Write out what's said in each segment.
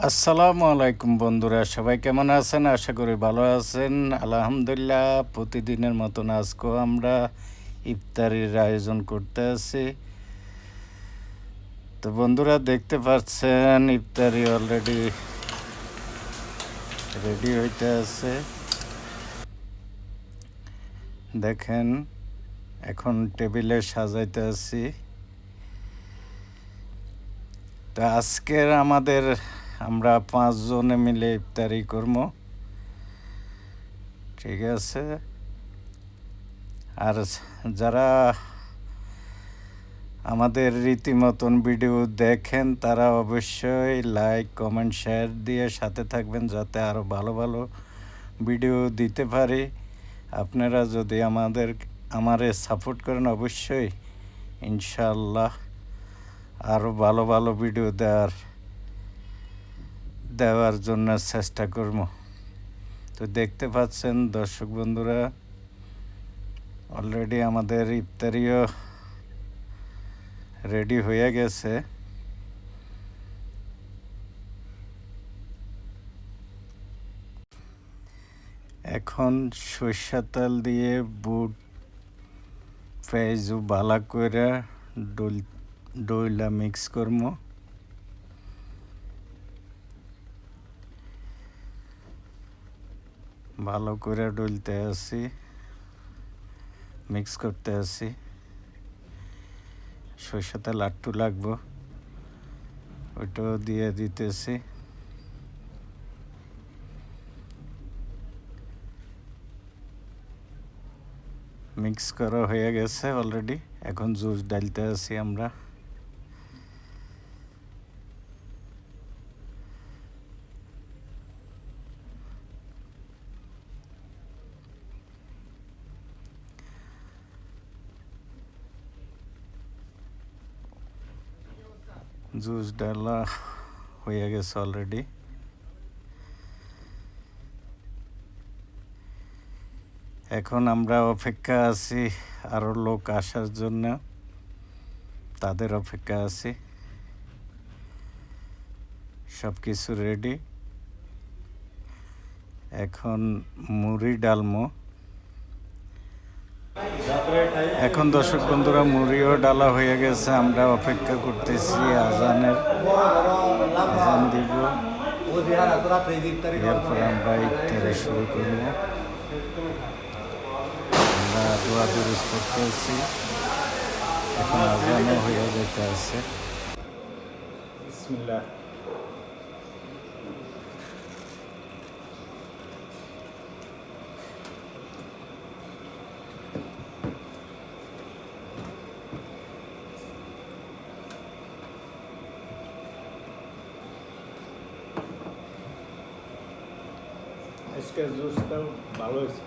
আসসালামু আলাইকুম বন্ধুরা, সবাই কেমন আছেন? আশা করি ভালো আছেন। আলহামদুলিল্লাহ, প্রতিদিনের মতন আজকেও আমরা ইফতারির আয়োজন করতে আছি। তো বন্ধুরা, দেখতে পাচ্ছেন ইফতারি অলরেডি রেডি হইতে আছে। দেখেন, এখন টেবিলে সাজাইতে আছি। তো আজকের আমরা 5 জনে মিলে ইফতারি করবো, ঠিক আছে? আর যারা আমাদের রীতিমতন ভিডিও দেখেন তারা অবশ্যই লাইক, কমেন্ট, শেয়ার দিয়ে সাথে থাকবেন, যাতে আরও ভালো ভালো ভিডিও দিতে পারি। আপনারা যদি আমারে সাপোর্ট করেন, অবশ্যই ইনশাআল্লাহ আরও ভালো ভালো ভিডিও দেওয়ার জন্য চেষ্টা করব। তো দেখতে পাচ্ছেন দর্শক বন্ধুরা, অলরেডি আমাদের ইফতারিও রেডি হয়ে গেছে। এখন সরষের তেল দিয়ে বুট পেঁয়াজু ভালো করে ডইলা মিক্স করবো। ভালো করে ডলতে আসি, মিক্স করতে আসি। সরষের তেল আটটু লাগবো, ওইটাও দিয়ে দিতেছি। মিক্স করা হয়ে গেছে অলরেডি। এখন জুস ডালতে আসি আমরা। জুস ডালা হয়ে গেছে অলরেডি। এখন আমরা অপেক্ষা আছি আরও লোক আসার জন্য, তাদের অপেক্ষা আছি। সব কিছু রেডি। এখন মুড়ি ডালমো। এখন দর্শক বন্ধুরা, মুড়িও ডালা হয়ে গেছে। আমরা অপেক্ষা করতেছি আজান দিব, এরপরে আমরা ইফতারি শুরু করব। আমরা দোয়া দুরুজ করতেছি। এখন আজানও হয়ে যেতে আছে। বিসমিল্লাহ। আজকের জুসটাও ভালো হয়েছে।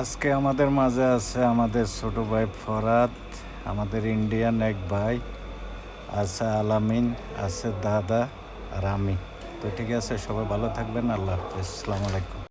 আজকে আমাদের মাঝে আছে আমাদের ছোট ভাই ফরাত, আমাদের ইন্ডিয়ান এক ভাই আছে, আলামিন আছে, দাদা আর আমি। তো ঠিক আছে, সবাই ভালো থাকবেন। আল্লাহ হাফেজ, আসসালামু আলাইকুম।